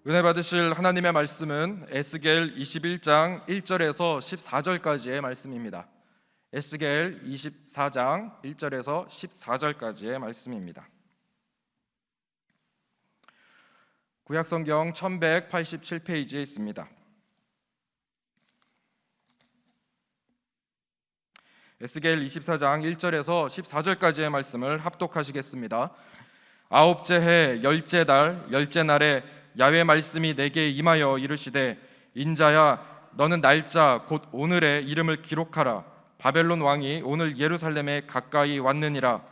은혜 받으실 하나님의 말씀은 에스겔 21장 1절에서 14절까지의 말씀입니다. 에스겔 24장 1절에서 14절까지의 말씀입니다. 구약성경 1187페이지에 있습니다. 에스겔 24장 1절에서 14절까지의 말씀을 합독하시겠습니다. 아홉째 해 열째 달 열째 날에 야훼 말씀이 내게 임하여 이르시되, 인자야, 너는 날짜 곧 오늘의 이름을 기록하라. 바벨론 왕이 오늘 예루살렘에 가까이 왔느니라.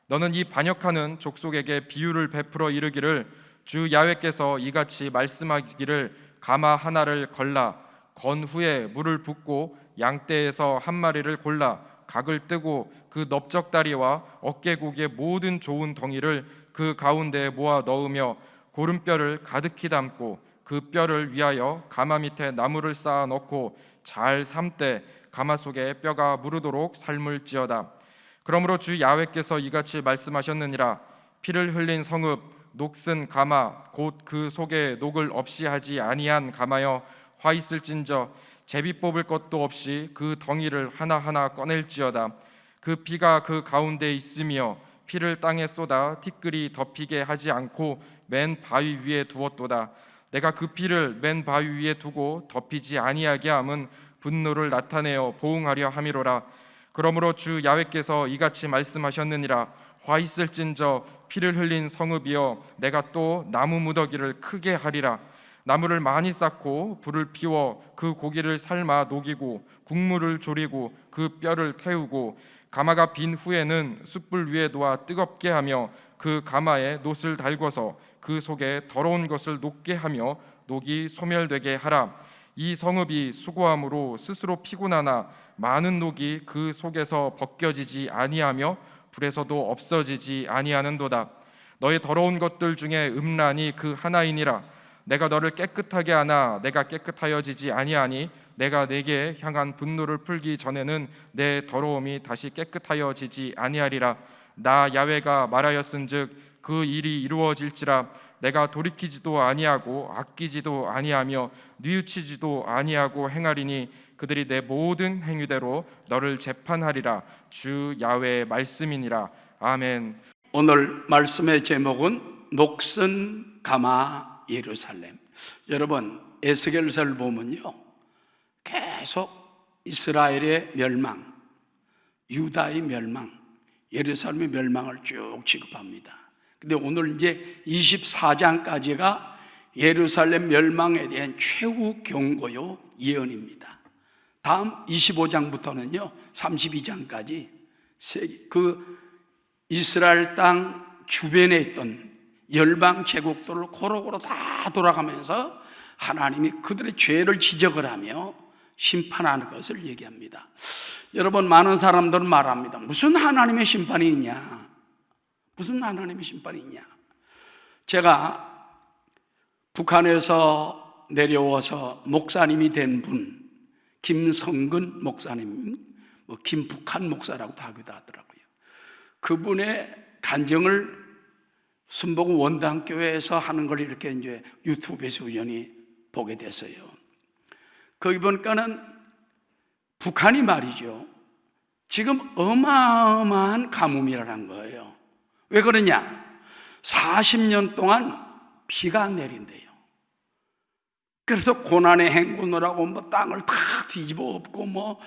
너는 이 반역하는 족속에게 비유를 베풀어 이르기를, 주 야훼께서 이같이 말씀하기를, 가마 하나를 걸라. 건 후에 물을 붓고 양떼에서 한 마리를 골라 각을 뜨고 그 넓적다리와 어깨고기의 모든 좋은 덩이를 그 가운데에 모아 넣으며 고름뼈를 가득히 담고 그 뼈를 위하여 가마 밑에 나무를 쌓아 넣고 잘 삶되 가마 속에 뼈가 무르도록 삶을지어다. 그러므로 주 야훼께서 이같이 말씀하셨느니라. 피를 흘린 성읍 녹슨 가마 곧 그 속에 녹을 없이 하지 아니한 가마여, 화 있을진저 제비 뽑을 것도 없이 그 덩이를 하나하나 꺼낼지어다. 그 피가 그 가운데 있으며 피를 땅에 쏟아 티끌이 덮이게 하지 않고 맨 바위 위에 두었도다. 내가 그 피를 맨 바위 위에 두고 덮이지 아니하게 함은 분노를 나타내어 보응하려 함이로라. 그러므로 주 야훼께서 이같이 말씀하셨느니라. 화 있을진저 피를 흘린 성읍이여, 내가 또 나무 무더기를 크게 하리라. 나무를 많이 쌓고 불을 피워 그 고기를 삶아 녹이고 국물을 졸이고 그 뼈를 태우고 가마가 빈 후에는 숯불 위에 놓아 뜨겁게 하며 그 가마에 놋을 달궈서 그 속에 더러운 것을 녹게 하며 녹이 소멸되게 하라. 이 성읍이 수고함으로 스스로 피곤하나 많은 녹이 그 속에서 벗겨지지 아니하며 불에서도 없어지지 아니하는도다. 너의 더러운 것들 중에 음란이 그 하나이니라. 내가 너를 깨끗하게 하나 내가 깨끗하여지지 아니하니 내가 내게 향한 분노를 풀기 전에는 내 더러움이 다시 깨끗하여지지 아니하리라. 나 야훼가 말하였은즉 그 일이 이루어질지라. 내가 돌이키지도 아니하고 아끼지도 아니하며 뉘우치지도 아니하고 행하리니 그들이 내 모든 행위대로 너를 재판하리라. 주 야훼의 말씀이니라. 아멘. 오늘 말씀의 제목은 녹슨 가마 예루살렘. 여러분, 에스겔서를 보면요, 계속 이스라엘의 멸망, 유다의 멸망, 예루살렘의 멸망을 쭉 취급합니다. 근데 오늘 이제 24장까지가 예루살렘 멸망에 대한 최후 경고요 예언입니다. 다음 25장부터는요 32장까지 그 이스라엘 땅 주변에 있던 열방 제국들을 고루고루 다 돌아가면서 하나님이 그들의 죄를 지적을 하며 심판하는 것을 얘기합니다. 여러분, 많은 사람들은 말합니다. 무슨 하나님의 심판이 있냐? 무슨 하나님의 심판이 있냐? 제가 북한에서 내려와서 목사님이 된 분, 김성근 목사님, 김북한 목사라고 하기도 하더라고요. 그분의 간증을 순복음 원당교회에서 하는 걸 이렇게 이제 유튜브에서 우연히 보게 됐어요. 거기 보니까는 북한이 말이죠, 지금 어마어마한 가뭄이라는 거예요. 왜 그러냐? 40년 동안 비가 안 내린대요. 그래서 고난의 행군을 하고 땅을 다 뒤집어 엎고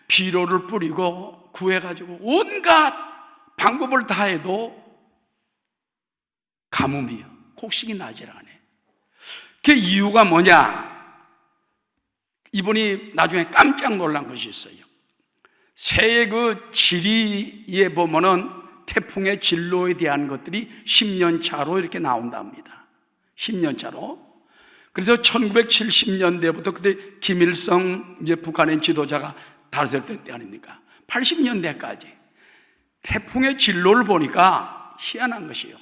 비료를 뿌리고 구해가지고 온갖 방법을 다 해도 가뭄이요, 곡식이 나질 않아요. 그 이유가 뭐냐? 이분이 나중에 깜짝 놀란 것이 있어요. 새해 그 지리에 보면은 태풍의 진로에 대한 것들이 10년 차로 이렇게 나온답니다. 10년 차로. 그래서 1970년대부터 그때 김일성 이제 북한의 지도자가 다스렸을 때 아닙니까? 80년대까지 태풍의 진로를 보니까 희한한 것이요,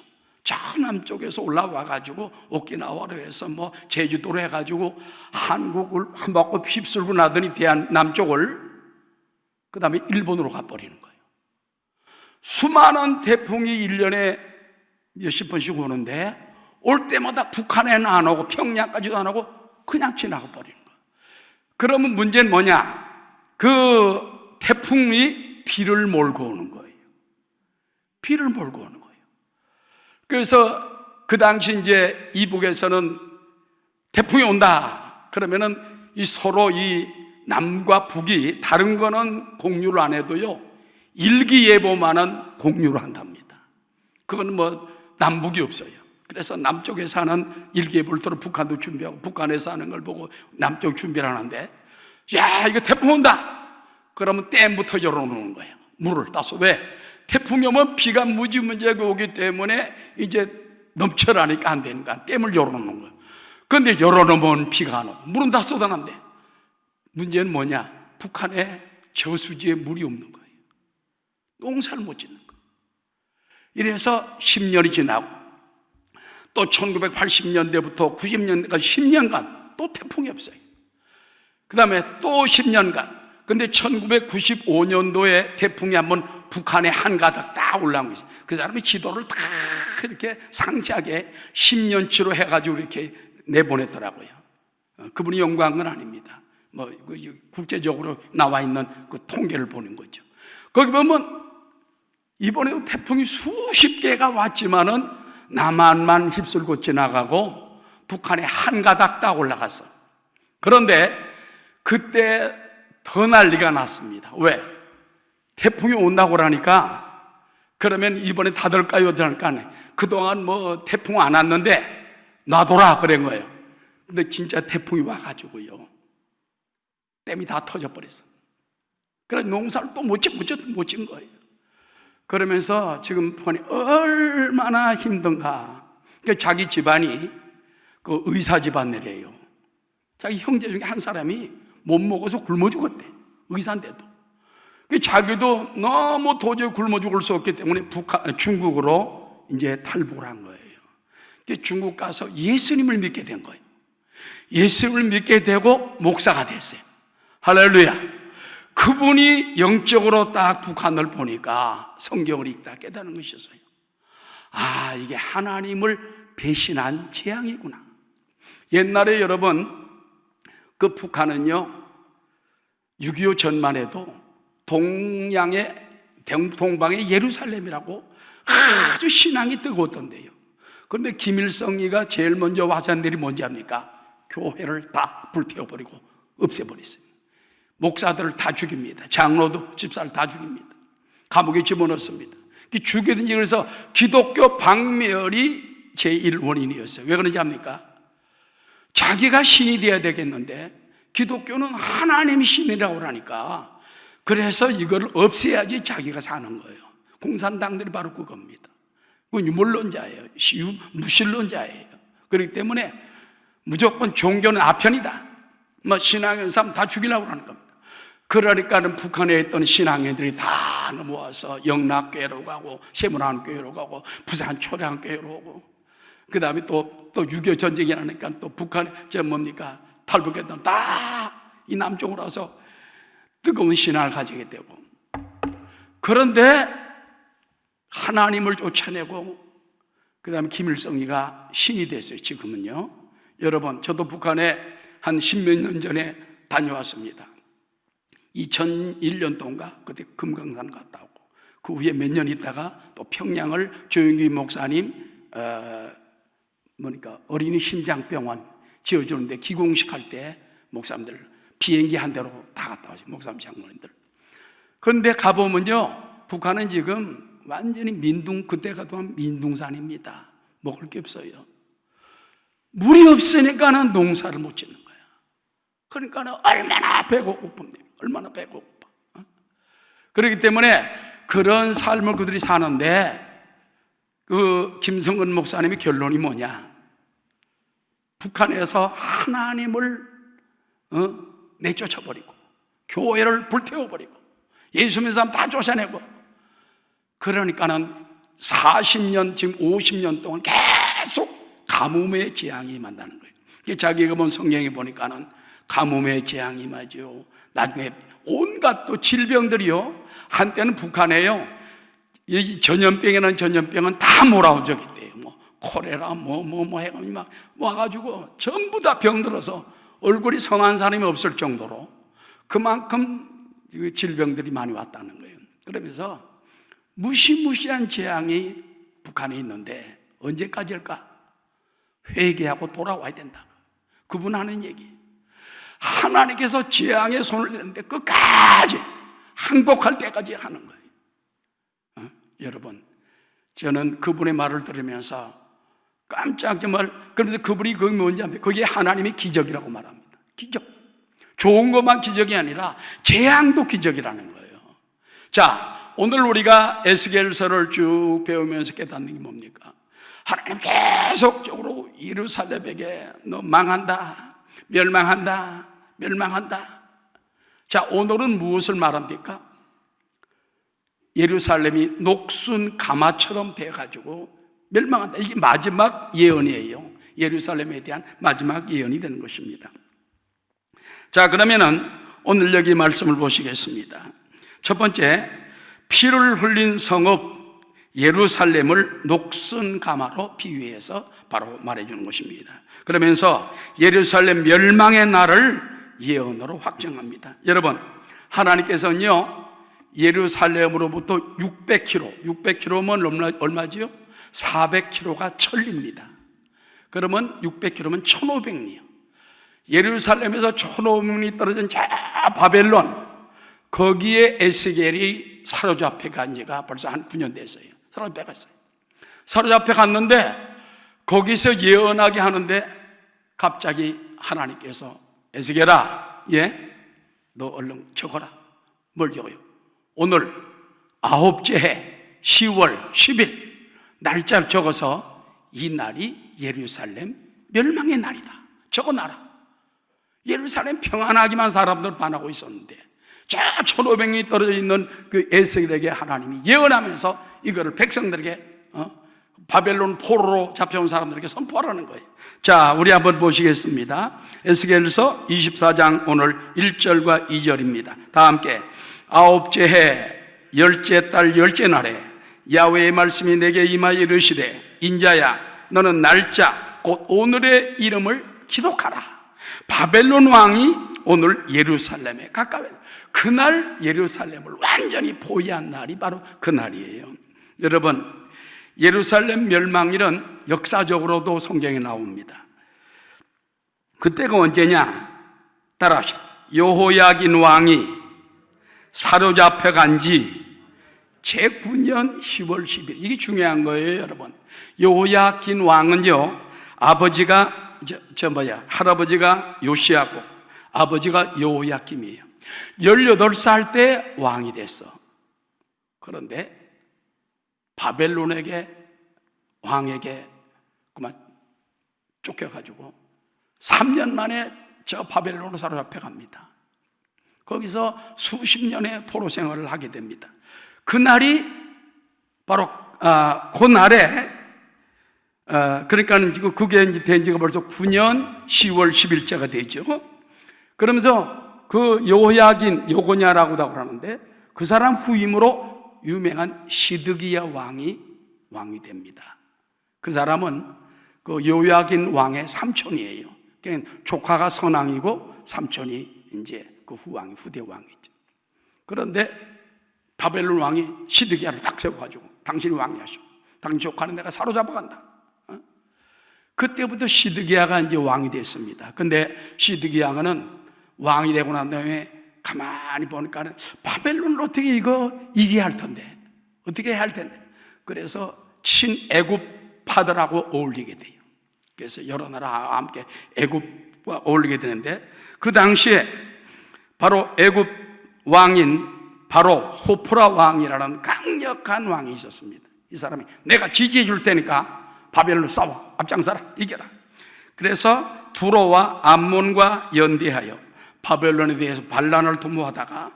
저 남쪽에서 올라와가지고 오키나와로 해서 제주도로 해가지고 한국을 한 바퀴 휩쓸고 나더니 남쪽을 그 다음에 일본으로 가버리는 거예요. 수많은 태풍이 1년에 몇십 번씩 오는데 올 때마다 북한에는 안 오고 평양까지도 안 오고 그냥 지나가 버리는 거예요. 그러면 문제는 뭐냐? 그 태풍이 비를 몰고 오는 거예요. 비를 몰고 오는 거예요. 그래서 그 당시 이제 이북에서는 태풍이 온다 그러면은 이 서로 이 남과 북이 다른 거는 공유를 안 해도요, 일기예보만은 공유를 한답니다. 그건 뭐 남북이 없어요. 그래서 남쪽에서 하는 일기예보를 들어 북한도 준비하고, 북한에서 하는 걸 보고 남쪽 준비를 하는데, 야, 이거 태풍 온다 그러면 댐부터 열어놓는 거예요. 물을 따서. 왜? 태풍이 오면 비가 무지무지하게 오기 때문에 이제 넘쳐나니까 안 되니까 댐을 열어놓는 거예요. 그런데 열어놓으면 비가 안 오고 물은 다 쏟아난대. 문제는 뭐냐? 북한에 저수지에 물이 없는 거예요. 농사를 못 짓는 거예요. 이래서 10년이 지나고 또 1980년대부터 90년대까지 10년간 또 태풍이 없어요. 그 다음에 또 10년간. 근데 1995년도에 태풍이 한번 북한에 한 가닥 딱 올라온 거죠. 그 사람이 지도를 다 이렇게 상세하게 10년치로 해가지고 이렇게 내보냈더라고요. 그분이 연구한 건 아닙니다. 뭐 국제적으로 나와 있는 그 통계를 보는 거죠. 거기 보면 이번에도 태풍이 수십 개가 왔지만은 남한만 휩쓸고 지나가고 북한에 한 가닥 딱 올라갔어. 그런데 그때 더 난리가 났습니다. 왜? 태풍이 온다고 그러니까 그러면 이번에 닫을까요? 닫을까? 그동안 뭐 태풍 안 왔는데 놔둬라 그런 거예요. 근데 진짜 태풍이 와가지고요, 댐이 다 터져버렸어. 그래서 농사를 또 못 진 거예요. 그러면서 지금 북한이 얼마나 힘든가. 그러니까 자기 집안이 그 의사 집안이래요. 자기 형제 중에 한 사람이 못 먹어서 굶어 죽었대. 의사인데도. 자기도 너무 도저히 굶어 죽을 수 없기 때문에 중국으로 이제 탈북을 한 거예요. 중국 가서 예수님을 믿게 된 거예요. 예수님을 믿게 되고 목사가 됐어요. 할렐루야. 그분이 영적으로 딱 북한을 보니까 성경을 읽다 깨닫는 것이었어요. 아, 이게 하나님을 배신한 재앙이구나. 옛날에 여러분, 그 북한은요 6.25 전만 해도 동방의 예루살렘이라고 아주 신앙이 뜨거웠던데요. 그런데 김일성이가 제일 먼저 와서 일이 뭔지 압니까? 교회를 다 불태워버리고 없애버렸어요. 목사들을 다 죽입니다. 장로도 집사를 다 죽입니다. 감옥에 집어넣습니다. 죽이든지. 그래서 기독교 박멸이 제1원인이었어요. 왜 그런지 압니까? 자기가 신이 되어야 되겠는데 기독교는 하나님이 신이라고 그러니까, 그래서 이걸 없애야지 자기가 사는 거예요. 공산당들이 바로 그겁니다. 그건 유물론자예요. 무신론자예요. 그렇기 때문에 무조건 종교는 아편이다, 뭐 신앙의 사람 다 죽이려고 하는 겁니다. 그러니까는 북한에 있던 신앙인들이 다 넘어와서 영락교회로 가고 세문안교회로 가고 부산 초량교회로 오고, 그 다음에 또 6.25 전쟁이 나니까 또 북한에 탈북했던 다 이 남쪽으로 와서 뜨거운 신앙을 가지게 되고, 그런데 하나님을 쫓아내고 그 다음에 김일성이가 신이 됐어요. 지금은요, 여러분, 저도 북한에 한 10몇 년 전에 다녀왔습니다. 2001년도인가 그때 금강산 갔다 오고, 그 후에 몇 년 있다가 또 평양을 조영기 목사님 어린이 심장병원 지어주는데 기공식 할 때 목사님들 비행기 한 대로 다 갔다 오죠. 목사님 장모님들. 그런데 가보면요, 북한은 지금 완전히 그때 가도 민둥산입니다. 먹을 게 없어요. 물이 없으니까는 농사를 못 짓는 거야. 그러니까는 얼마나 배고픈데, 얼마나 배고파. 그렇기 때문에 그런 삶을 그들이 사는데, 그 김성근 목사님의 결론이 뭐냐? 북한에서 하나님을 내쫓아버리고 교회를 불태워버리고 예수 믿는 사람 다 쫓아내고, 그러니까는 40년, 지금 50년 동안 계속 가뭄의 재앙이 임한다는 거예요. 자기가 본 성경에 보니까는 가뭄의 재앙이 임하죠. 나중에 온갖 또 질병들이요, 한때는 북한에요, 이 전염병은 다 몰아온 적이 있대요. 뭐 콜레라 해가지고 막 와가지고 전부 다 병들어서 얼굴이 선한 사람이 없을 정도로 그만큼 질병들이 많이 왔다는 거예요. 그러면서 무시무시한 재앙이 북한에 있는데 언제까지일까? 회개하고 돌아와야 된다. 그분 하는 얘기. 하나님께서 재앙에 손을 내는데 끝까지 항복할 때까지 하는 거예요. 여러분, 저는 그분의 말을 들으면서 깜짝 정말, 그러면서 그분이 그게 뭔지 압니까? 그게 하나님의 기적이라고 말합니다. 기적. 좋은 것만 기적이 아니라 재앙도 기적이라는 거예요. 자, 오늘 우리가 에스겔서를 쭉 배우면서 깨닫는 게 뭡니까? 하나님 계속적으로 예루살렘에게 너 망한다, 멸망한다, 멸망한다. 자, 오늘은 무엇을 말합니까? 예루살렘이 녹슨 가마처럼 돼가지고 멸망한다. 이게 마지막 예언이에요. 예루살렘에 대한 마지막 예언이 되는 것입니다. 자, 그러면은 오늘 여기 말씀을 보시겠습니다. 첫 번째, 피를 흘린 성읍 예루살렘을 녹슨 가마로 비유해서 바로 말해주는 것입니다. 그러면서 예루살렘 멸망의 날을 예언으로 확정합니다. 여러분, 하나님께서는요 예루살렘으로부터 600km 얼마지요? 400km가 천리입니다. 그러면 600km면 1500리요. 예루살렘에서 1500리 떨어진 저 바벨론, 거기에 에스겔이 사로잡혀 간 지가 벌써 한 9년 됐어요. 사로잡혀 갔어요. 사로잡혀 갔는데 거기서 예언하게 하는데 갑자기 하나님께서 에스겔아, 너 얼른 적어라. 뭘 적어요? 오늘 9째 해 10월 10일 날짜를 적어서 이 날이 예루살렘 멸망의 날이다. 적어놔라. 예루살렘 평안하기만 사람들 반하고 있었는데 저 1500리 떨어져 있는 그 에스겔에게 하나님이 예언하면서 이거를 백성들에게 바벨론 포로로 잡혀온 사람들에게 선포하라는 거예요. 자, 우리 한번 보시겠습니다. 에스겔서 24장 오늘 1절과 2절입니다. 다 함께. 9째 해 10째 달 10째 날에 야훼의 말씀이 내게 임하여 이르시되 인자야 너는 날짜 곧 오늘의 이름을 기록하라. 바벨론 왕이 오늘 예루살렘에 가까워요. 그날 예루살렘을 완전히 포위한 날이 바로 그 날이에요. 여러분, 예루살렘 멸망일은 역사적으로도 성경에 나옵니다. 그때가 언제냐? 따라하시오. 여호야긴 왕이 사로잡혀 간지 제9년 10월 10일. 이게 중요한 거예요, 여러분. 여호야긴 왕은요, 아버지가 할아버지가 요시야고 아버지가 여호야김이에요. 18살 때 왕이 됐어. 그런데 바벨론에게 왕에게 그만 쫓겨가지고 3년 만에 저 바벨론으로 사로잡혀 갑니다. 거기서 수십 년의 포로 생활을 하게 됩니다. 그날이 바로 그날에 그러니까 그게 이제 된 지가 벌써 9년 10월 10일째가 되죠. 그러면서 그 여호야긴 요고냐라고 그러는데 그 사람 후임으로 유명한 시드기야 왕이 됩니다. 그 사람은 그 여호야긴 왕의 삼촌이에요. 그러니까 조카가 선왕이고 삼촌이 이제 그 후대 왕이죠. 그런데 바벨론 왕이 시드기야를 딱 세워가지고 당신이 왕이 하시오. 당신 조카는 내가 사로잡아 간다. 그때부터 시드기야가 이제 왕이 됐습니다. 근데 시드기야는 왕이 되고 난 다음에 가만히 보니까 바벨론을 어떻게 이겨야 할 텐데, 어떻게 해야 할 텐데. 그래서 친애굽파들하고 어울리게 돼요. 그래서 여러 나라와 함께 애굽과 어울리게 되는데 그 당시에 바로 애굽 왕인 바로 호프라 왕이라는 강력한 왕이 있었습니다. 이 사람이 내가 지지해 줄 테니까 바벨론을 싸워, 앞장서라, 이겨라. 그래서 두로와 암몬과 연대하여 바벨론에 대해서 반란을 도모하다가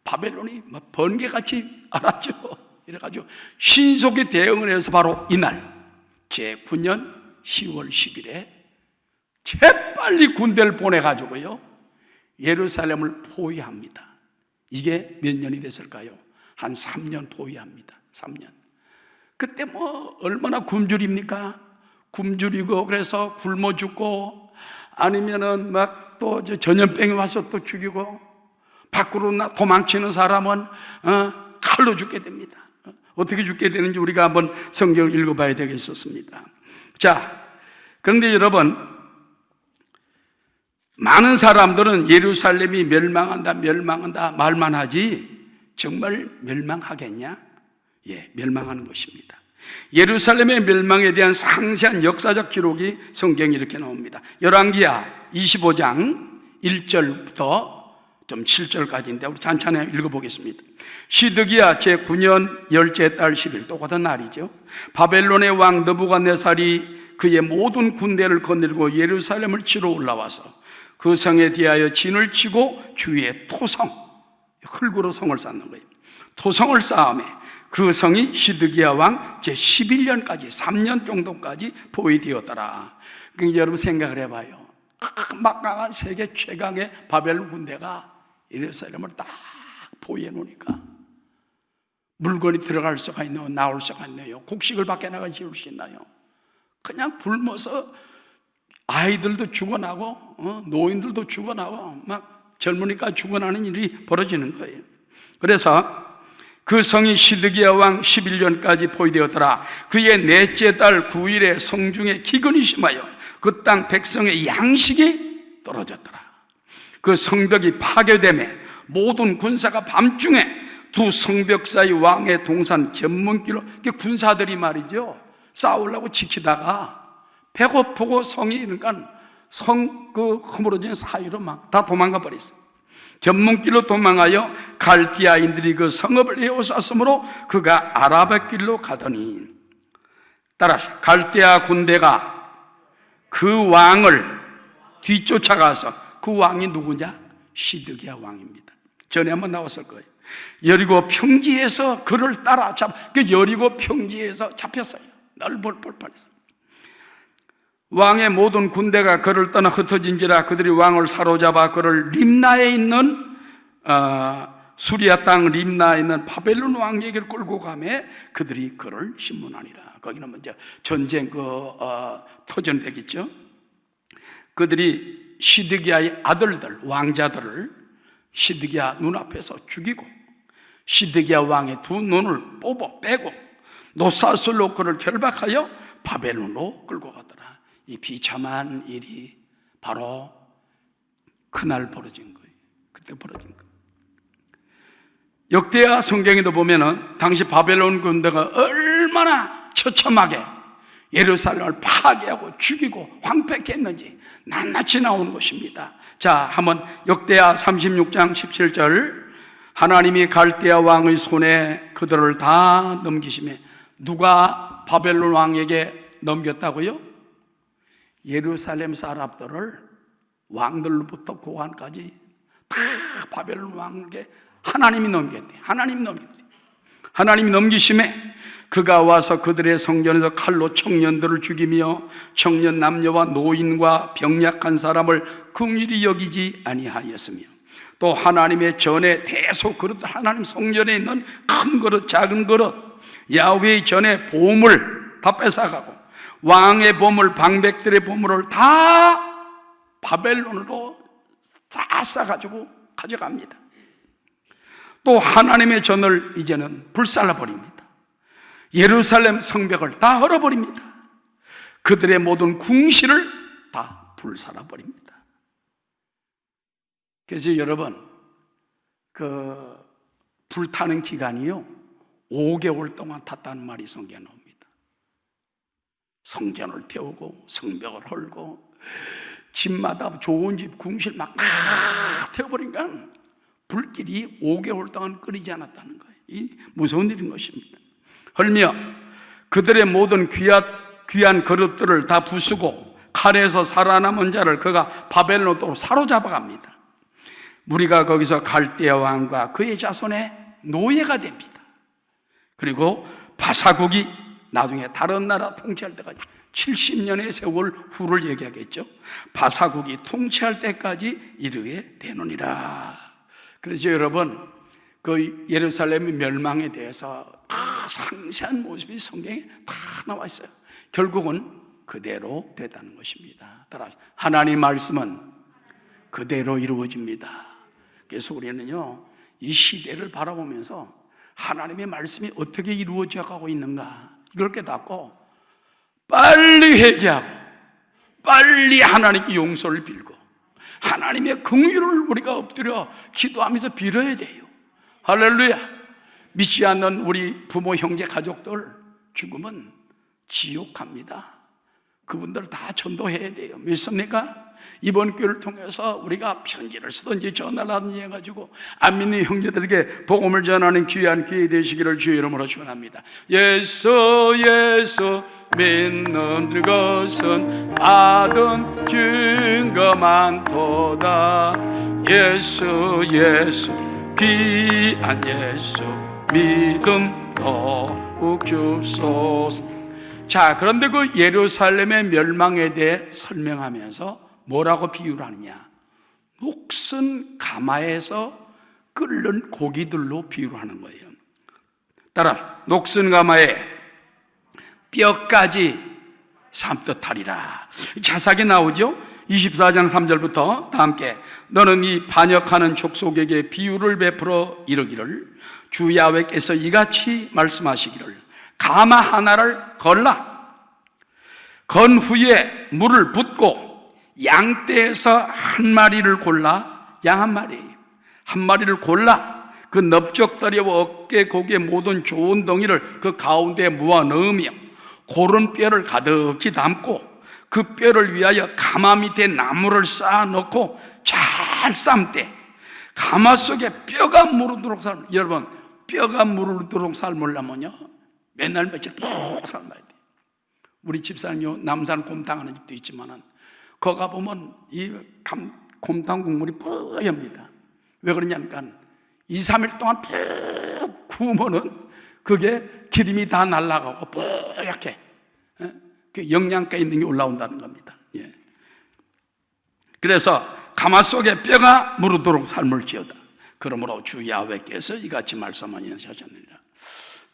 바벨론이 번개같이 알았죠. 이래가지고 신속히 대응을 해서 바로 이날 제9년 10월 10일에 재빨리 군대를 보내가지고요 예루살렘을 포위합니다. 이게 몇 년이 됐을까요? 한 3년 포위합니다. 3년. 그때 얼마나 굶주립니까? 굶주리고 그래서 굶어 죽고, 아니면은 막 또 전염병이 와서 또 죽이고, 밖으로 도망치는 사람은 칼로 죽게 됩니다. 어떻게 죽게 되는지 우리가 한번 성경을 읽어봐야 되겠었습니다. 자, 그런데 여러분, 많은 사람들은 예루살렘이 멸망한다 말만 하지 정말 멸망하겠냐? 예, 멸망하는 것입니다. 예루살렘의 멸망에 대한 상세한 역사적 기록이 성경에 이렇게 나옵니다. 열왕기하 25장 1절부터 좀 7절까지인데 우리 찬찬히 읽어보겠습니다. 시드기야 제9년 열째 달 10일, 똑같은 날이죠. 바벨론의 왕 느부갓네살이 그의 모든 군대를 거느리고 예루살렘을 치러 올라와서 그 성에 대하여 진을 치고 주위에 토성, 흙으로 성을 쌓는 거예요. 토성을 쌓음에 그 성이 시드기야 왕 제11년까지 3년 정도까지 포위되었더라. 그러니까 여러분 생각을 해봐요. 막강한 세계 최강의 바벨론 군대가 예루살렘을 딱 포위해 놓으니까 물건이 들어갈 수가 있나요? 나올 수가 있나요? 곡식을 밖에 나가 지을 수 있나요? 그냥 굶어서 아이들도 죽어나고 노인들도 죽어나고 막 젊으니까 죽어나는 일이 벌어지는 거예요. 그래서 그 성이 시드기야 왕 11년까지 포위되었더라. 그의 넷째 달 9일에 성중에 기근이 심하여 그 땅 백성의 양식이 떨어졌더라. 그 성벽이 파괴되매 모든 군사가 밤중에 두 성벽 사이 왕의 동산 견문길로, 군사들이 말이죠, 싸우려고 지키다가 배고프고 성이 이러니까 성 그 허물어진 사이로 막 다 도망가 버렸어요. 견문길로 도망하여 갈디아인들이 그 성읍을 에워쌌으므로 그가 아라바 길로 가더니, 따라 갈디아 군대가 그 왕을 뒤쫓아가서, 그 왕이 누구냐? 시드기야 왕입니다. 전에 한번 나왔을 거예요. 여리고 평지에서 그를 따라잡, 그 여리고 평지에서 잡혔어요. 넓을 뻔했어요. 왕의 모든 군대가 그를 떠나 흩어진지라 그들이 왕을 사로잡아 그를 림나에 있는 수리아 땅 림나에 있는 바벨론 왕에게로 끌고 가매 그들이 그를 신문하니라. 거기는 먼저 전쟁 터전 되겠죠. 그들이 시드기야의 아들들, 왕자들을 시드기야 눈앞에서 죽이고 시드기야 왕의 두 눈을 빼고 노사슬로 그를 결박하여 바벨론으로 끌고 가더라. 이 비참한 일이 바로 그날 벌어진 거예요. 그때 벌어진 거예요. 역대하 성경에도 보면은 당시 바벨론 군대가 얼마나 처참하게 예루살렘을 파괴하고 죽이고 황폐했는지 낱낱이 나오는 것입니다. 자, 한번 역대하 36장 17절, 하나님이 갈대아 왕의 손에 그들을 다 넘기시며, 누가 바벨론 왕에게 넘겼다고요? 예루살렘 사람들을 왕들로부터 고관까지 다 바벨론 왕에게 하나님이 넘겼대. 하나님이 넘기심에 그가 와서 그들의 성전에서 칼로 청년들을 죽이며 청년 남녀와 노인과 병약한 사람을 긍휼히 여기지 아니하였으며, 또 하나님의 전에 대소 그릇, 하나님 성전에 있는 큰 그릇 작은 그릇, 야훼의 전에 보물 다 뺏어가고 왕의 보물, 방백들의 보물을 다 바벨론으로 다 싸가지고 가져갑니다. 또 하나님의 전을 이제는 불살라버립니다. 예루살렘 성벽을 다 헐어버립니다. 그들의 모든 궁실을 다 불살라버립니다. 그래서 여러분, 그 불타는 기간이요 5개월 동안 탔다는 말이 성경에 나옵니다. 성전을 태우고 성벽을 헐고 집마다 좋은 집 궁실 막 태워버리니까 불길이 5개월 동안 끓이지 않았다는 거예요. 이 무서운 일인 것입니다. 헐며 그들의 모든 귀한 그릇들을 다 부수고 칼에서 살아남은 자를 그가 바벨론으로 사로잡아 갑니다. 우리가 거기서 갈대아 왕과 그의 자손의 노예가 됩니다. 그리고 바사국이 나중에 다른 나라 통치할 때까지 70년의 세월 후를 얘기하겠죠. 바사국이 통치할 때까지 이르게 되느니라. 그래서 여러분, 그 예루살렘의 멸망에 대해서 상세한 모습이 성경에 다 나와 있어요. 결국은 그대로 되다는 것입니다. 따라 하나님 말씀은 그대로 이루어집니다. 그래서 우리는요, 이 시대를 바라보면서 하나님의 말씀이 어떻게 이루어져 가고 있는가, 이걸 깨닫고 빨리 회개하고 빨리 하나님께 용서를 빌고 하나님의 긍휼을 우리가 엎드려 기도하면서 빌어야 돼요. 할렐루야. 믿지 않는 우리 부모, 형제, 가족들 죽으면 지옥 갑니다. 그분들 다 전도해야 돼요. 믿습니까? 이번 교회를 통해서 우리가 편지를 쓰든지 전화를 하든지 해가지고 안 믿는 형제들에게 복음을 전하는 귀한 기회 되시기를 주의 이름으로 축원합니다. 예수 믿는 것은 받은 증거 많도다. 예수 귀한 예수 믿음 더욱 주소서. 자, 그런데 그 예루살렘의 멸망에 대해 설명하면서 뭐라고 비유를 하느냐? 녹슨 가마에서 끓는 고기들로 비유를 하는 거예요. 따라 녹슨 가마에 뼈까지 삶듯하리라. 자세하게 나오죠? 24장 3절부터 다 함께. 너는 이 반역하는 족속에게 비유를 베풀어 이르기를 주 야훼께서 이같이 말씀하시기를 가마 하나를 걸라. 건 후에 물을 붓고 양떼에서 한 마리를 골라, 양 한 마리를 골라 그 넓적다리와 어깨 고기의 모든 좋은 덩이를 그 가운데에 모아 넣으며 고른 뼈를 가득히 담고 그 뼈를 위하여 가마 밑에 나무를 쌓아 넣고 잘 삶되 가마 속에 뼈가 무르도록 삶. 여러분, 뼈가 무르도록 삶으려면요 맨날 며칠 푹 삶아야 돼요. 우리 집사님요 남산 곰탕 하는 집도 있지만은 거기 가보면 이 곰탕 국물이 뿌엽니다. 왜 그러냐니까 2, 3일 동안 푹 구우면은 그게 기름이 다 날아가고 뿌옇게 그 영양가 있는 게 올라온다는 겁니다. 예. 그래서 가마 속에 뼈가 무르도록 삶을지어다. 그러므로 주 야훼께서 이같이 말씀하셨느니라.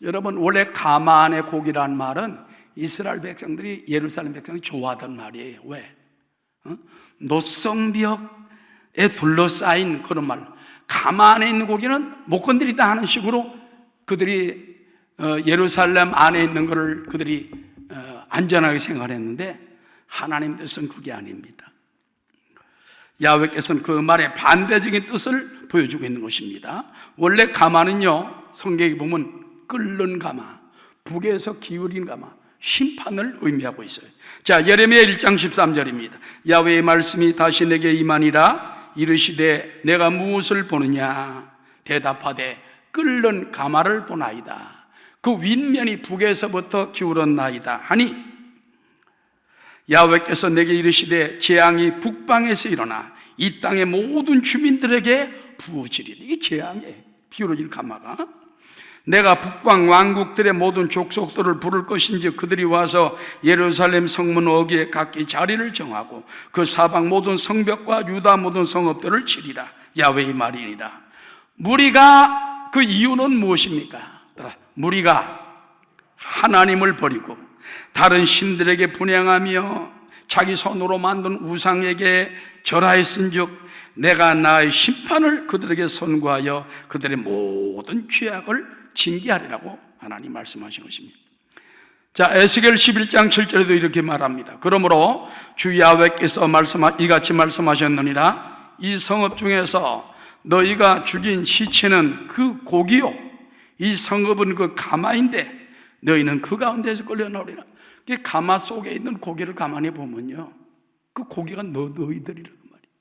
여러분, 원래 가마 안에 고기란 말은 이스라엘 백성들이, 예루살렘 백성이 좋아하던 말이에요. 왜? 노성벽에 둘러싸인 그런 말. 가마 안에 있는 고기는 못 건드리다 하는 식으로 그들이 예루살렘 안에 있는 것을 그들이 안전하게 생각했는데 하나님 뜻은 그게 아닙니다. 야훼께서는 그 말의 반대적인 뜻을 보여주고 있는 것입니다. 원래 가마는요, 성경에 보면 끓는 가마, 북에서 기울인 가마, 심판을 의미하고 있어요. 자, 예레미야 1장 13절입니다. 야훼의 말씀이 다시 내게 임하니라. 이르시되 내가 무엇을 보느냐? 대답하되 끓는 가마를 보나이다. 그 윗면이 북에서부터 기울었나이다 하니 야훼께서 내게 이르시되 재앙이 북방에서 일어나 이 땅의 모든 주민들에게 부어지리니. 이게 재앙이에요. 기울어진 가마가. 내가 북방 왕국들의 모든 족속들을 부를 것인지 그들이 와서 예루살렘 성문 어귀에 각기 자리를 정하고 그 사방 모든 성벽과 유다 모든 성읍들을 치리라. 야훼의 말이니라. 무리가, 그 이유는 무엇입니까? 무리가 하나님을 버리고 다른 신들에게 분향하며 자기 손으로 만든 우상에게 절하였은즉 내가 나의 심판을 그들에게 선고하여 그들의 모든 죄악을 징계하리라고 하나님 말씀하신 것입니다. 자, 에스겔 11장 7절에도 이렇게 말합니다. 그러므로 주 야훼께서 이같이 말씀하셨느니라. 이 성읍 중에서 너희가 죽인 시체는 그 고기요, 이 성읍은 그 가마인데 너희는 그 가운데서 끌려나오리라. 그 가마 속에 있는 고기를 가만히 보면요, 그 고기가 너희들이라는 말이에요.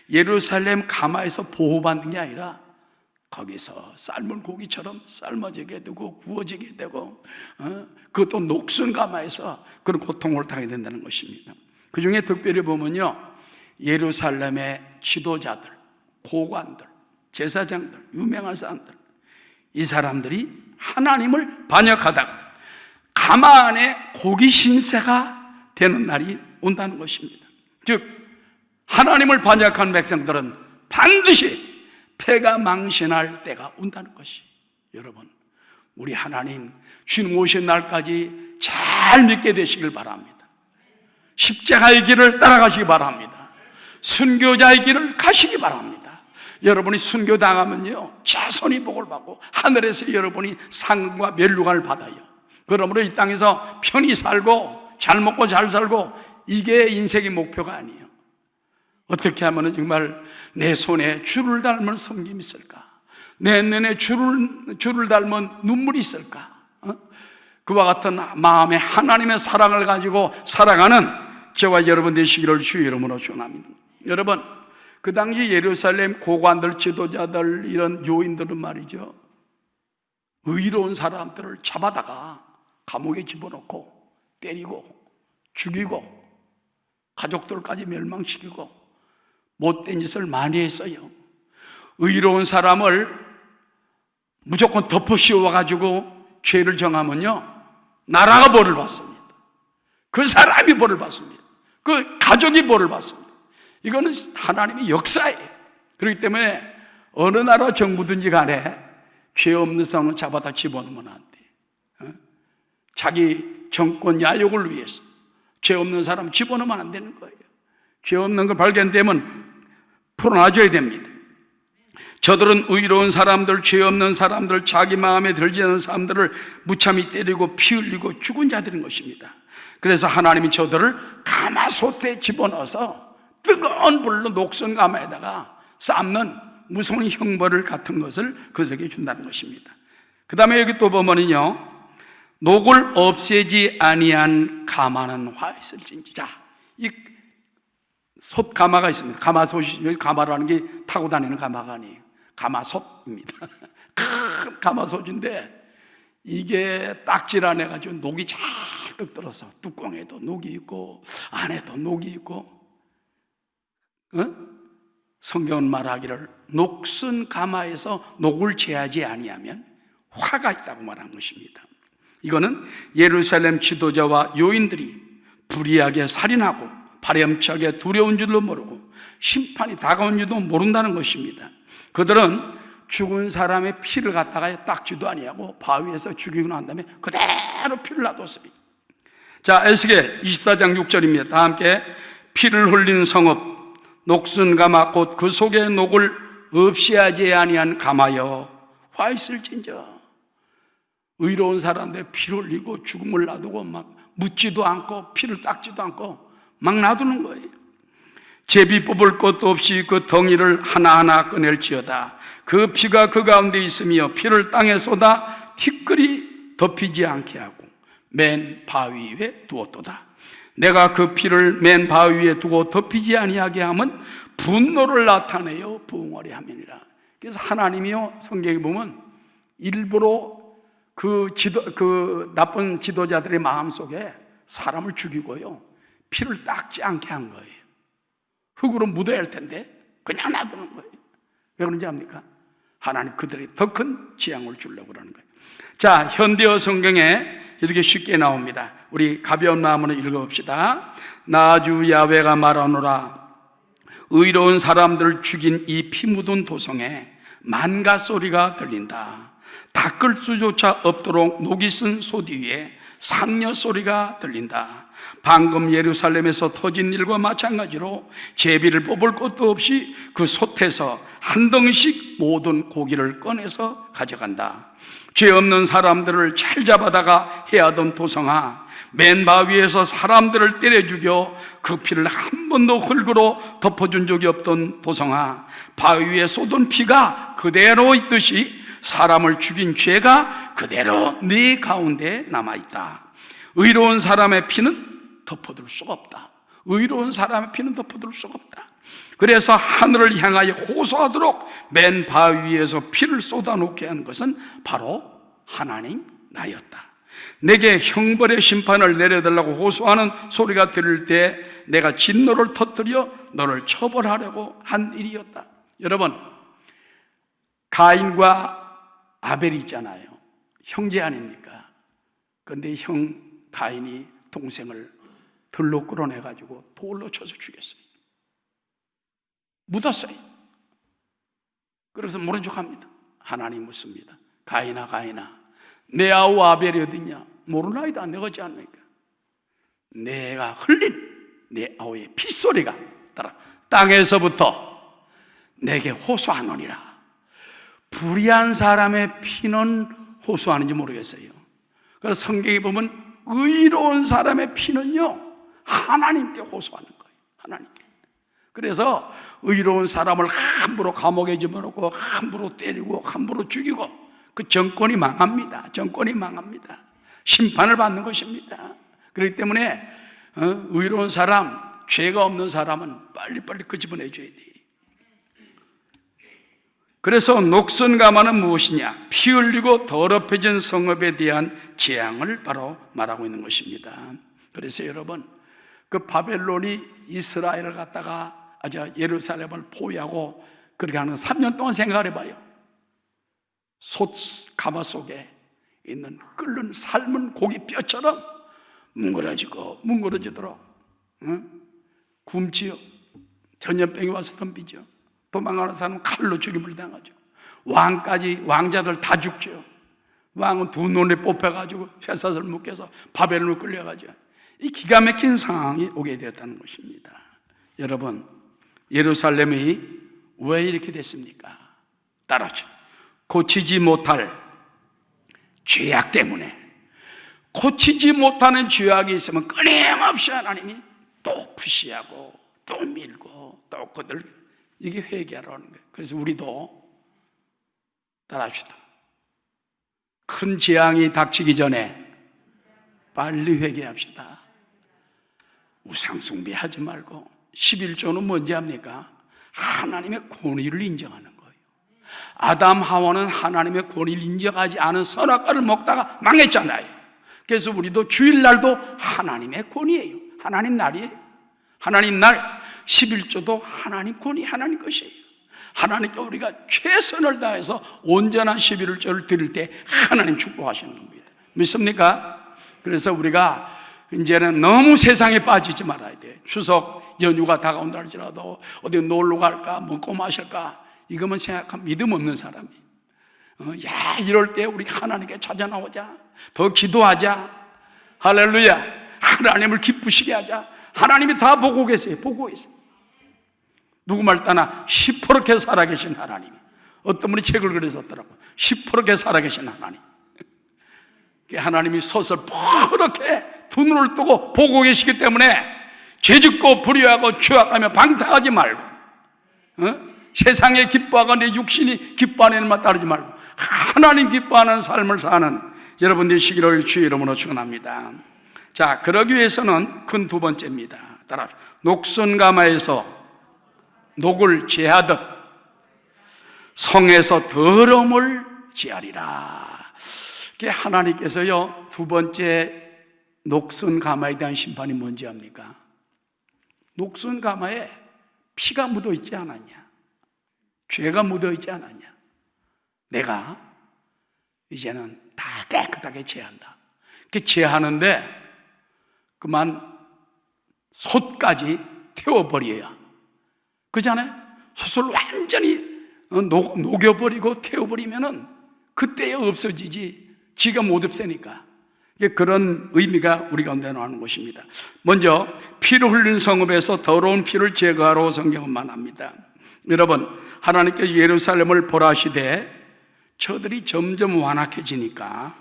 예루살렘 가마에서 보호받는 게 아니라 거기서 삶은 고기처럼 삶아지게 되고 구워지게 되고 그것도 녹슨 가마에서 그런 고통을 당하게 된다는 것입니다. 그 중에 특별히 보면요, 예루살렘의 지도자들, 고관들, 제사장들, 유명한 사람들, 이 사람들이 하나님을 반역하다가 가마 안에 고기 신세가 되는 날이 온다는 것입니다. 즉 하나님을 반역한 백성들은 반드시 패가 망신할 때가 온다는 것이. 여러분, 우리 하나님 주님 오신 날까지 잘 믿게 되시길 바랍니다. 십자가의 길을 따라가시기 바랍니다. 순교자의 길을 가시기 바랍니다. 여러분이 순교당하면요, 자손이 복을 받고 하늘에서 여러분이 상과 멸류관을 받아요. 그러므로 이 땅에서 편히 살고 잘 먹고 잘 살고, 이게 인생의 목표가 아니에요. 어떻게 하면 정말 내 손에 주를 닮은 섬김이 있을까? 내 눈에 주를 닮은 눈물이 있을까? 그와 같은 마음에 하나님의 사랑을 가지고 살아가는 저와 여러분 되시기를 주의 이름으로 축원합니다. 여러분, 그 당시 예루살렘 고관들, 지도자들, 이런 요인들은 말이죠, 의로운 사람들을 잡아다가 감옥에 집어넣고 때리고 죽이고 가족들까지 멸망시키고 못된 짓을 많이 했어요. 의로운 사람을 무조건 덮어 씌워가지고 죄를 정하면요, 나라가 벌을 받습니다. 그 사람이 벌을 받습니다. 그 가족이 벌을 받습니다. 이거는 하나님의 역사예요. 그렇기 때문에 어느 나라 정부든지 간에 죄 없는 사람을 잡아다 집어넣으면 안 돼. 자기 정권 야욕을 위해서 죄 없는 사람 집어넣으면 안 되는 거예요. 죄 없는 거 발견되면 풀어놔줘야 됩니다. 저들은 의로운 사람들, 죄 없는 사람들, 자기 마음에 들지 않는 사람들을 무참히 때리고 피 흘리고 죽은 자들인 것입니다. 그래서 하나님이 저들을 가마솥에 집어넣어서 뜨거운 불로 녹슨 가마에다가 삶는 무서운 형벌을 같은 것을 그들에게 준다는 것입니다. 그 다음에 여기 또 보면은요, 녹을 없애지 아니한 가마는 화 있을진지. 자, 이 솥 가마가 있습니다. 가마솥이, 가마라는 게 타고 다니는 가마가 아니에요. 가마솥입니다. 큰 가마솥인데 이게 딱질 안 해가지고 녹이 잔뜩 들어서 뚜껑에도 녹이 있고 안에도 녹이 있고, 성경은 말하기를 녹슨 가마에서 녹을 제하지 아니하면 화가 있다고 말한 것입니다. 이거는 예루살렘 지도자와 요인들이 불의하게 살인하고 파렴치하게 두려운 줄도 모르고 심판이 다가온 줄도 모른다는 것입니다. 그들은 죽은 사람의 피를 갖다가 닦지도 아니하고 바위에서 죽이고 난 다음에 그대로 피를 놔뒀습니다. 자, 에스겔 24장 6절입니다. 다 함께. 피를 흘린 성읍, 녹슨 가마 곧 그 속에 녹을 없이 하지 아니한 가마여 화 있을진저. 의로운 사람들 피를 흘리고 죽음을 놔두고 막 묻지도 않고 피를 닦지도 않고 막 놔두는 거예요. 제비 뽑을 것도 없이 그 덩이를 하나하나 꺼낼지어다. 그 피가 그 가운데 있으며 피를 땅에 쏟아 티끌이 덮이지 않게 하고 맨 바위 위에 두었도다. 내가 그 피를 맨 바위 위에 두고 덮이지 아니하게 하면 분노를 나타내어 부흥하리 함이니라. 그래서 하나님이요, 성경에 보면 일부러 그 나쁜 지도자들의 마음속에 사람을 죽이고요, 피를 닦지 않게 한 거예요. 흙으로 묻어야 할 텐데 그냥 놔두는 거예요. 왜 그런지 압니까? 하나님 그들이 더 큰 재앙을 주려고 그러는 거예요. 자, 현대어 성경에 이렇게 쉽게 나옵니다. 우리 가벼운 마음으로 읽어봅시다. 나 주 야훼가 말하노라. 의로운 사람들을 죽인 이 피 묻은 도성에 만가 소리가 들린다. 닦을 수조차 없도록 녹이 쓴 솥 위에 상녀 소리가 들린다. 방금 예루살렘에서 터진 일과 마찬가지로 제비를 뽑을 것도 없이 그 솥에서 한 덩이씩 모든 고기를 꺼내서 가져간다. 죄 없는 사람들을 잘 잡아다가 해하던 도성아, 맨 바위에서 사람들을 때려 죽여 그 피를 한 번도 흙으로 덮어준 적이 없던 도성아, 바위 위에 쏟은 피가 그대로 있듯이 사람을 죽인 죄가 그대로 네 가운데 남아있다. 의로운 사람의 피는 덮어둘 수가 없다. 의로운 사람의 피는 덮어둘 수가 없다. 그래서 하늘을 향하여 호소하도록 맨 바위 위에서 피를 쏟아놓게 한 것은 바로 하나님 나였다. 내게 형벌의 심판을 내려달라고 호소하는 소리가 들릴 때 내가 진노를 터뜨려 너를 처벌하려고 한 일이었다. 여러분, 가인과 아벨이 있잖아요. 형제 아닙니까? 그런데 가인이 동생을 들로 끌어내가지고 돌로 쳐서 죽였어요. 묻었어요. 그래서 모른 척합니다. 하나님 묻습니다. 가인아, 내 아우 아벨이 어딨냐? 모르나이다. 내가 어찌 않니까? 내가 흘린 내 아우의 핏소리가 따라 땅에서부터 내게 호소하노니라. 불의한 사람의 피는 호소하는지 모르겠어요. 그래서 성경에 보면 의로운 사람의 피는요 하나님께 호소하는 거예요. 하나님께. 그래서 의로운 사람을 함부로 감옥에 집어넣고 함부로 때리고 함부로 죽이고 그 정권이 망합니다. 정권이 망합니다. 심판을 받는 것입니다. 그렇기 때문에 의로운 사람, 죄가 없는 사람은 빨리빨리 끄집어내줘야 돼요. 그래서 녹선가마는 무엇이냐? 피 흘리고 더럽혀진 성읍에 대한 재앙을 바로 말하고 있는 것입니다. 그래서 여러분, 그 바벨론이 이스라엘을 갖다가 예루살렘을 포위하고 그렇게 하는 3년 동안 생각을 해봐요. 가마 속에 있는 끓는 삶은 고기 뼈처럼 뭉그러지도록 굶지요. 전염병이 와서 덤비죠. 도망가는 사람은 칼로 죽임을 당하죠. 왕자들 다 죽죠. 왕은 두 눈에 뽑혀가지고 쇠사슬 묶여서 바벨론으로 끌려가죠. 이 기가 막힌 상황이 오게 되었다는 것입니다. 여러분, 예루살렘이 왜 이렇게 됐습니까? 따라서 고치지 못할 죄악 때문에. 고치지 못하는 죄악이 있으면 끊임없이 하나님이 또 푸시하고 또 밀고 또 그들 이게 회개하라는 거예요. 그래서 우리도 따라합시다. 큰 재앙이 닥치기 전에 빨리 회개합시다. 우상숭배하지 말고 11조는 뭔지 압니까? 하나님의 권위를 인정하는 거예요. 아담 하와는 하나님의 권위를 인정하지 않은 선악과를 먹다가 망했잖아요. 그래서 우리도 주일날도 하나님의 권위예요. 하나님 날이에요. 하나님 날 11조도 하나님 권위, 하나님 것이에요. 하나님께 우리가 최선을 다해서 온전한 11조를 드릴 때 하나님 축복하시는 겁니다. 믿습니까? 그래서 우리가 이제는 너무 세상에 빠지지 말아야 돼. 추석 연휴가 다가온다 할지라도 어디 놀러 갈까, 먹고 마실까, 이것만 생각하면 믿음 없는 사람이. 이럴 때 우리 하나님께 찾아 나오자. 더 기도하자. 할렐루야. 하나님을 기쁘시게 하자. 하나님이 다 보고 계세요. 보고 있어요. 누구 말 따나 시퍼렇게 살아계신 하나님. 어떤 분이 책을 그렸었더라고요. 시퍼렇게 살아계신 하나님. 하나님이 서서 퍼렇게 두 눈을 뜨고 보고 계시기 때문에 죄짓고 불의하고 추악하며 방탕하지 말고, 세상에 기뻐하고 내 육신이 기뻐하는 일만 따르지 말고 하나님 기뻐하는 삶을 사는 여러분 되시기를 주의 이름으로 축원합니다. 자, 그러기 위해서는 큰 두 번째입니다. 따라 녹선가마에서 녹을 제하듯 성에서 더러움을 제하리라. 하나님께서요, 두 번째 녹선가마에 대한 심판이 뭔지 압니까? 녹선가마에 피가 묻어 있지 않았냐? 죄가 묻어 있지 않았냐? 내가 이제는 다 깨끗하게 제한다. 이렇게 제하는데 그만 솥까지 태워버려야, 그렇잖아요? 솥을 완전히 녹여버리고 태워버리면은 그때야 없어지지, 지가 못 없애니까. 그런 의미가 우리 가운데 나오는 것입니다. 먼저 피를 흘린 성읍에서 더러운 피를 제거하러 성경은 말합니다. 여러분, 하나님께서 예루살렘을 벌하시되 저들이 점점 완악해지니까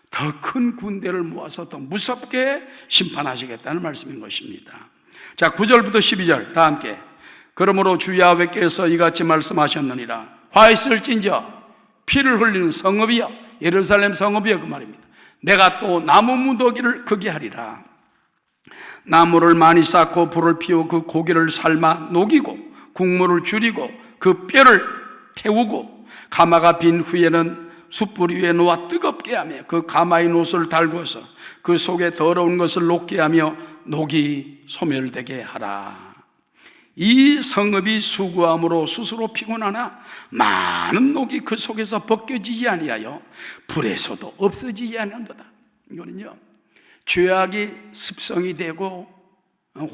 더 큰 군대를 모아서 더 무섭게 심판하시겠다는 말씀인 것입니다. 자, 9절부터 12절 다 함께. 그러므로 주 야훼께서 이같이 말씀하셨느니라. 화 있을진저 피를 흘리는 성읍이여, 예루살렘 성읍이여, 그 말입니다. 내가 또 나무 무더기를 크게 하리라. 나무를 많이 쌓고 불을 피워 그 고기를 삶아 녹이고 국물을 줄이고 그 뼈를 태우고 가마가 빈 후에는 숯불 위에 놓아 뜨겁게 하며 그 가마의 노를 달구어서 그 속에 더러운 것을 녹게 하며 녹이 소멸되게 하라. 이 성읍이 수고함으로 스스로 피곤하나 많은 녹이 그 속에서 벗겨지지 아니하여 불에서도 없어지지 아니한도다. 이거는요, 죄악이 습성이 되고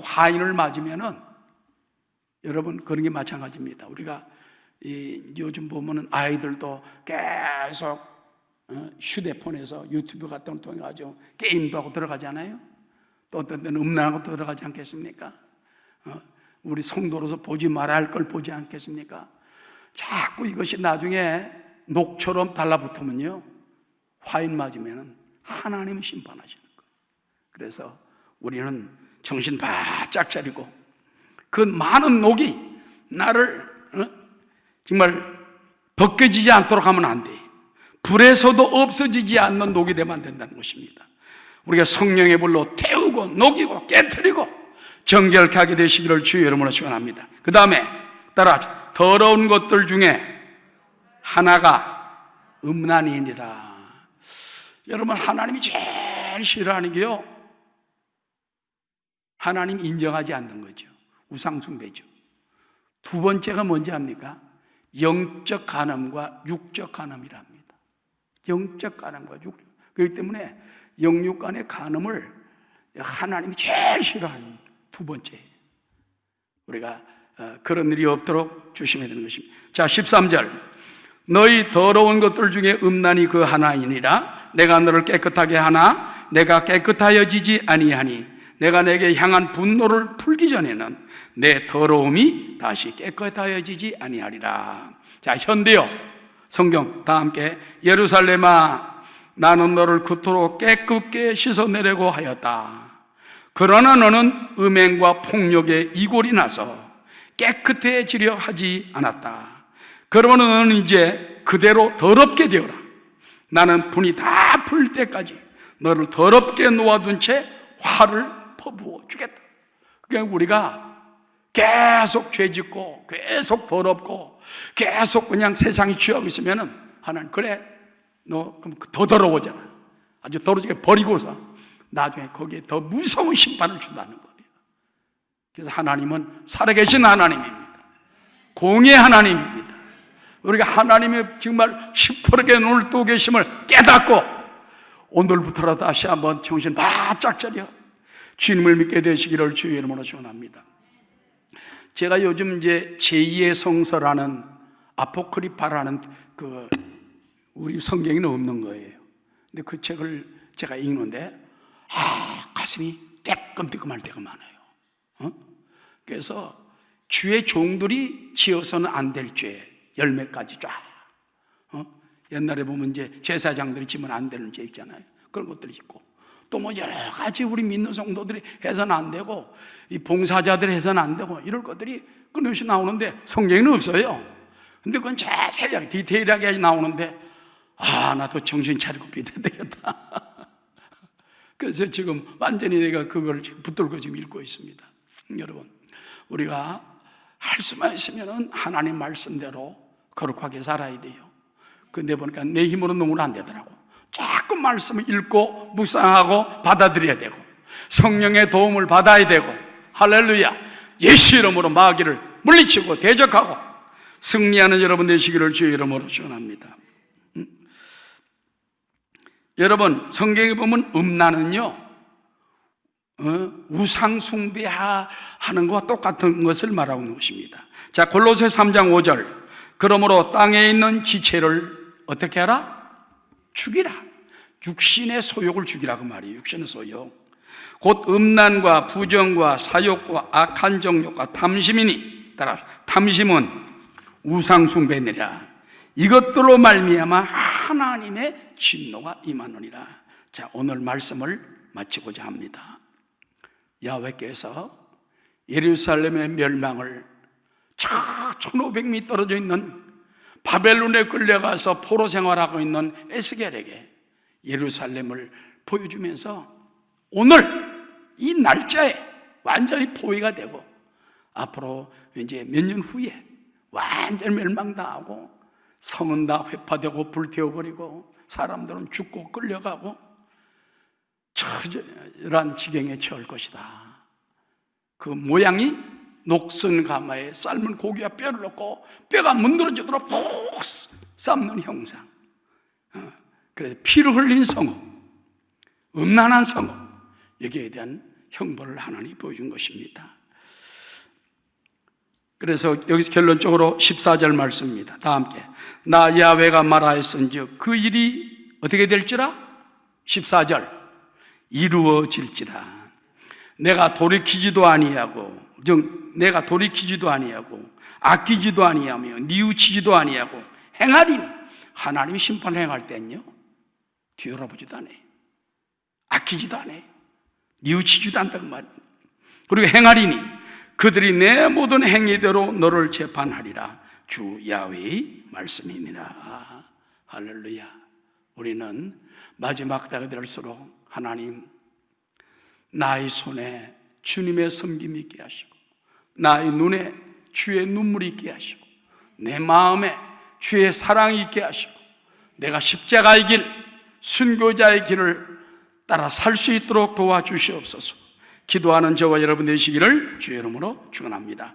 화인을 맞으면은 여러분 그런 게 마찬가지입니다. 우리가 요즘 보면은 아이들도 계속 휴대폰에서 유튜브 같은 거 통해 가지고 게임도 하고 들어가잖아요. 또 어떤 때는 음란하고 들어가지 않겠습니까? 우리 성도로서 보지 말아야 할 걸 보지 않겠습니까? 자꾸 이것이 나중에 녹처럼 달라붙으면요, 화인 맞으면 하나님은 심판하시는 거예요. 그래서 우리는 정신 바짝 차리고 그 많은 녹이 나를 정말 벗겨지지 않도록 하면 안 돼. 불에서도 없어지지 않는 녹이 되면 안 된다는 것입니다. 우리가 성령의 불로 태우고 녹이고 깨트리고 정결케 하게 되시기를 주의 이름으로 축원합니다. 그 다음에 따라 더러운 것들 중에 하나가 음란이니라. 여러분, 하나님이 제일 싫어하는 게요, 하나님 인정하지 않는 거죠. 우상숭배죠. 두 번째가 뭔지 압니까? 영적 간음과 육적 간음이라 합니다. 영적 간음과 육적. 그렇기 때문에 영육 간의 간음을 하나님이 제일 싫어하는 두 번째. 우리가 그런 일이 없도록 조심해야 되는 것입니다. 자, 13절. 너희 더러운 것들 중에 음란이 그 하나이니라. 내가 너를 깨끗하게 하나 내가 깨끗하여지지 아니하니 내가 내게 향한 분노를 풀기 전에는 내 더러움이 다시 깨끗하여지지 아니하리라. 자, 현대어 성경 다 함께. 예루살렘아, 나는 너를 그토록 깨끗게 씻어내려고 하였다. 그러나 너는 음행과 폭력에 이골이 나서 깨끗해지려 하지 않았다. 그러면 너는 이제 그대로 더럽게 되어라. 나는 분이 다 풀 때까지 너를 더럽게 놓아둔 채 화를 퍼부어 주겠다. 그러니까 우리가 계속 죄짓고 계속 더럽고 계속 그냥 세상이 취하고 있으면은 하나님, 그래 너 그럼 더 더러워져라. 아주 더러워지게 버리고서 나중에 거기에 더 무서운 심판을 준다는 거예요. 그래서 하나님은 살아계신 하나님입니다. 공의 하나님입니다. 우리가 하나님의 정말 시퍼렇게 눈을 뜨고 계심을 깨닫고 오늘부터라도 다시 한번 정신 바짝 차려 주님을 믿게 되시기를 주의 이름으로 축원합니다. 제가 요즘 이제 제2의 성서라는 아포크리파라는 그 우리 성경에는 없는 거예요. 근데 그 책을 제가 읽는데 가슴이 뜨끔뜨끔할 때가 많아요. 그래서 주의 종들이 지어서는 안 될 죄 10매까지 쫙. 옛날에 보면 이제 제사장들이 지면 안 되는 죄 있잖아요. 그런 것들이 있고 또 뭐 여러 가지 우리 믿는 성도들이 해서는 안 되고 이 봉사자들이 해서는 안 되고 이럴 것들이 끊임없이 나오는데 성경에는 없어요. 근데 그건 자세하게 디테일하게 나오는데 나도 정신 차리고 믿어야 되겠다. 그래서 지금 완전히 내가 그걸 붙들고 지금 읽고 있습니다. 여러분, 우리가 할 수만 있으면 하나님 말씀대로 거룩하게 살아야 돼요. 근데 보니까 내 힘으로 너무나 안 되더라고. 자꾸 말씀을 읽고 묵상하고 받아들여야 되고 성령의 도움을 받아야 되고, 할렐루야, 예수 이름으로 마귀를 물리치고 대적하고 승리하는 여러분 되시기를 주의 이름으로 축원합니다. 여러분, 성경에 보면 음란은요 우상 숭배하는 것과 똑같은 것을 말하고 있는 것입니다. 자, 골로새 3장 5절. 그러므로 땅에 있는 지체를 어떻게 하라? 죽이라. 육신의 소욕을 죽이라 그 말이에요. 육신의 소욕. 곧 음란과 부정과 사욕과 악한 정욕과 탐심이니, 따라 탐심은 우상 숭배니라. 이것들로 말미암아 하나님의 진노가 임하느니라. 자, 오늘 말씀을 마치고자 합니다. 야훼께서 예루살렘의 멸망을 1500미 떨어져 있는 바벨론에 끌려가서 포로 생활하고 있는 에스겔에게 예루살렘을 보여주면서 오늘 이 날짜에 완전히 포위가 되고 앞으로 이제 몇 년 후에 완전 멸망당하고 성은 다 회파되고 불태워버리고 사람들은 죽고 끌려가고 처절한 지경에 처할 것이다. 그 모양이 녹슨 가마에 삶은 고기와 뼈를 넣고 뼈가 문드러지도록 푹 삶는 형상. 그래서 피를 흘린 성읍, 음란한 성읍, 여기에 대한 형벌을 하나님이 보여준 것입니다. 그래서 여기서 결론적으로 14절 말씀입니다. 다 함께. 나 야훼가 말하였은즉 그 일이 어떻게 될지라? 14절. 이루어질지라. 내가 돌이키지도 아니하고 즉 내가 돌이키지도 아니하고 아끼지도 아니하며 뉘우치지도 아니하고 행하리니, 하나님이 심판을 행할 때는요 뒤돌아보지도 않아요. 아끼지도 않아요. 뉘우치지도 않단 말이에요. 그리고 행하리니 그들이 내 모든 행위대로 너를 재판하리라. 주 야훼의 말씀입니다. 할렐루야. 우리는 마지막 때가 될수록 하나님, 나의 손에 주님의 섬김이 있게 하시고, 나의 눈에 주의 눈물이 있게 하시고, 내 마음에 주의 사랑이 있게 하시고, 내가 십자가의 길, 순교자의 길을 따라 살 수 있도록 도와주시옵소서. 기도하는 저와 여러분 되시기를 주의 이름으로 축원합니다.